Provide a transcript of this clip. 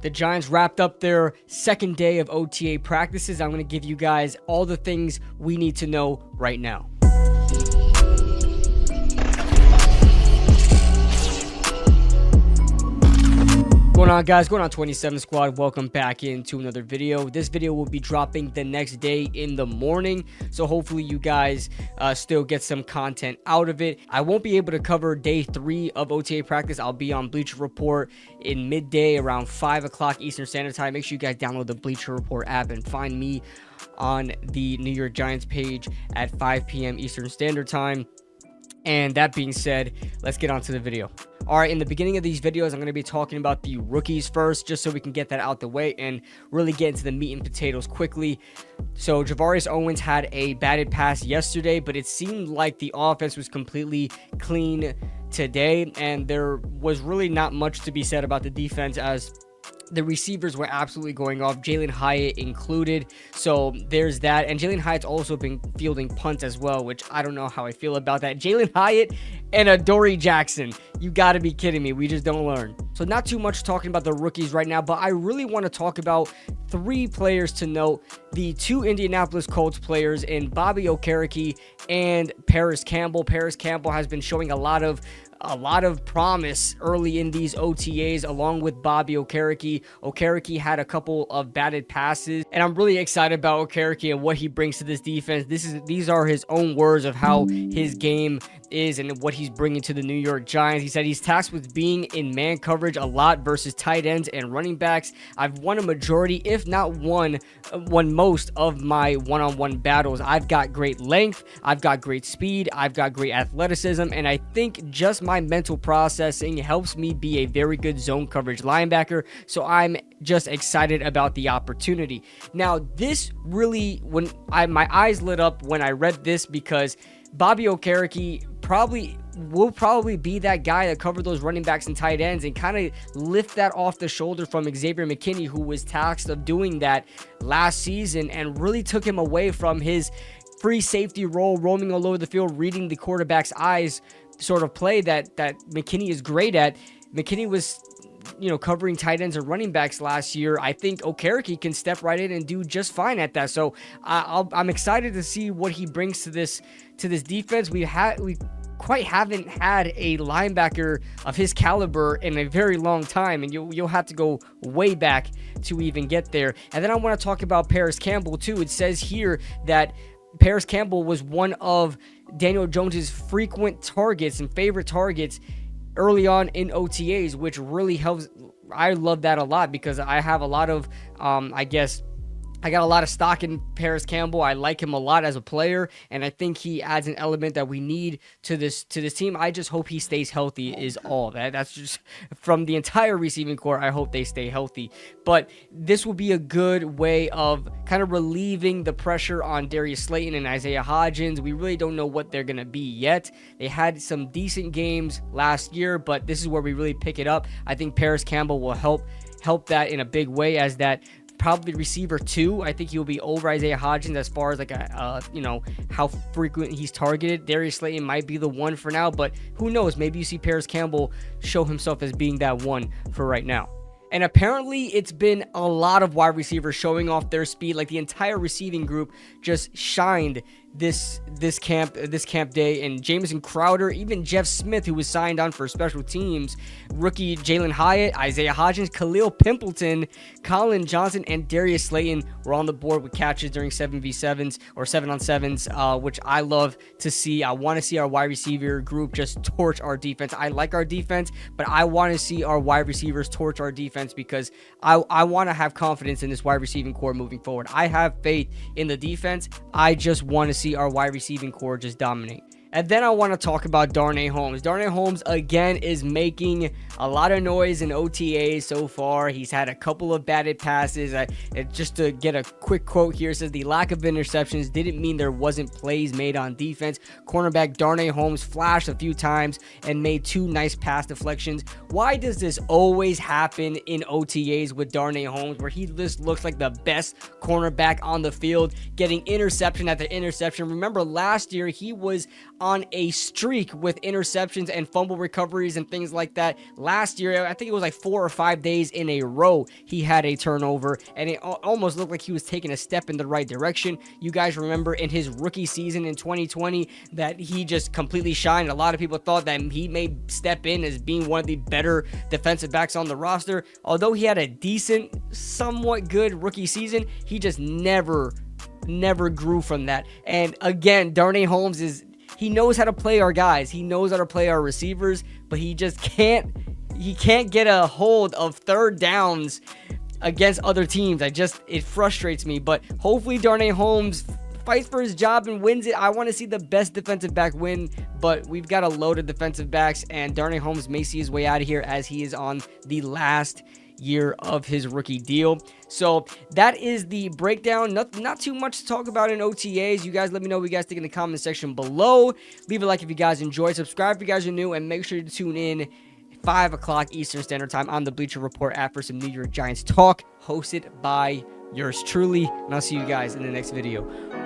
The Giants wrapped up their second day of OTA practices. I'm going to give you guys all the things we need to know right now. Going on, guys? Going on, 27 Squad? Welcome back into another video. This video will be dropping the next day in the morning, so hopefully you guys still get some content out of it. I won't be able to cover day 3 of OTA practice. I'll be on Bleacher Report in midday around 5 o'clock Eastern Standard Time. Make sure you guys download the Bleacher Report app and find me on the New York Giants page at 5 p.m. Eastern Standard Time. And that being said, let's get on to the video. All right, in the beginning of these videos, I'm going to be talking about the rookies first, just so we can get that out the way and really get into the meat and potatoes quickly. So Javarius Owens had a batted pass yesterday, but it seemed like the offense was completely clean today, and there was really not much to be said about the defense, as the receivers were absolutely going off, Jalen Hyatt included. So there's that. And Jalen Hyatt's also been fielding punts as well, which I don't know how I feel about that. Jalen Hyatt and Adoree Jackson. You got to be kidding me. We just don't learn. So not too much talking about the rookies right now, but I really want to talk about 3 players to note. The 2 Indianapolis Colts players in Bobby Okereke and Paris Campbell. Paris Campbell has been showing a lot of promise early in these OTAs, along with Bobby Okereke. Okereke had a couple of batted passes, and I'm really excited about Okereke and what he brings to this defense. These are his own words of how his game is and what he's bringing to the New York Giants. He said he's tasked with being in man coverage a lot versus tight ends and running backs. I've won a majority, if not won most of my one-on-one battles. I've got great length, I've got great speed, I've got great athleticism, and I think just my mental processing helps me be a very good zone coverage linebacker. So I'm just excited about the opportunity. Now, this really, my eyes lit up when I read this, because Bobby Okereke will probably be that guy that covered those running backs and tight ends and kind of lift that off the shoulder from Xavier McKinney, who was tasked of doing that last season and really took him away from his free safety role, roaming all over the field, reading the quarterback's eyes sort of play that McKinney is great at. McKinney was, covering tight ends and running backs last year. I think Okereke can step right in and do just fine at that. So I'm excited to see what he brings to this defense. We quite haven't had a linebacker of his caliber in a very long time, and you'll have to go way back to even get there. And then I want to talk about Paris Campbell too. It says here that Paris Campbell was one of Daniel Jones's frequent targets and favorite targets early on in OTAs, which really helps. I love that a lot, because I have a lot of, I got a lot of stock in Paris Campbell. I like him a lot as a player, and I think he adds an element that we need to this team. I just hope he stays healthy is all. That's just from the entire receiving core. I hope they stay healthy. But this will be a good way of kind of relieving the pressure on Darius Slayton and Isaiah Hodgins. We really don't know what they're going to be yet. They had some decent games last year, but this is where we really pick it up. I think Paris Campbell will help that in a big way, as that probably receiver 2. I think he'll be over Isaiah Hodgins as far as like how frequent he's targeted. Darius Slayton might be the one for now, but who knows? Maybe you see Paris Campbell show himself as being that one for right now. And apparently it's been a lot of wide receivers showing off their speed. Like the entire receiving group just shined this camp day, and Jamison Crowder, even Jeff Smith, who was signed on for special teams, rookie Jalen Hyatt, Isaiah Hodgins, Khalil Pimpleton, Colin Johnson, and Darius Slayton were on the board with catches during 7v7s or 7-on-7s, which I love to see. I want to see our wide receiver group just torch our defense. I like our defense, but I want to see our wide receivers torch our defense, because I want to have confidence in this wide receiving core moving forward. I have faith in the defense. I just want to see our wide receiving core just dominate. And then I want to talk about Darnay Holmes. Darnay Holmes, again, is making a lot of noise in OTAs so far. He's had a couple of batted passes. Just to get a quick quote here, it says, the lack of interceptions didn't mean there wasn't plays made on defense. Cornerback Darnay Holmes flashed a few times and made 2 nice pass deflections. Why does this always happen in OTAs with Darnay Holmes, where he just looks like the best cornerback on the field, getting interception after interception? Remember last year, he was on a streak with interceptions and fumble recoveries and things like that. Last year, I think it was like 4 or 5 days in a row he had a turnover, and it almost looked like he was taking a step in the right direction. You guys remember in his rookie season in 2020 that he just completely shined. A lot of people thought that he may step in as being one of the better defensive backs on the roster. Although he had a decent, somewhat good rookie season, he just never grew from that. And again, Darnay Holmes he knows how to play our guys. He knows how to play our receivers, but he just can't get a hold of third downs against other teams. It frustrates me, but hopefully Darnay Holmes fights for his job and wins it. I want to see the best defensive back win, but we've got a load of defensive backs, and Darnay Holmes may see his way out of here as he is on the last year of his rookie deal. So that is the breakdown. Not too much to talk about in OTAs. You guys let me know what you guys think in the comment section below. Leave a like if you guys enjoyed. Subscribe if you guys are new, and make sure to tune in 5 o'clock Eastern Standard Time on the Bleacher Report app for some New York Giants talk, hosted by yours truly. And I'll see you guys in the next video.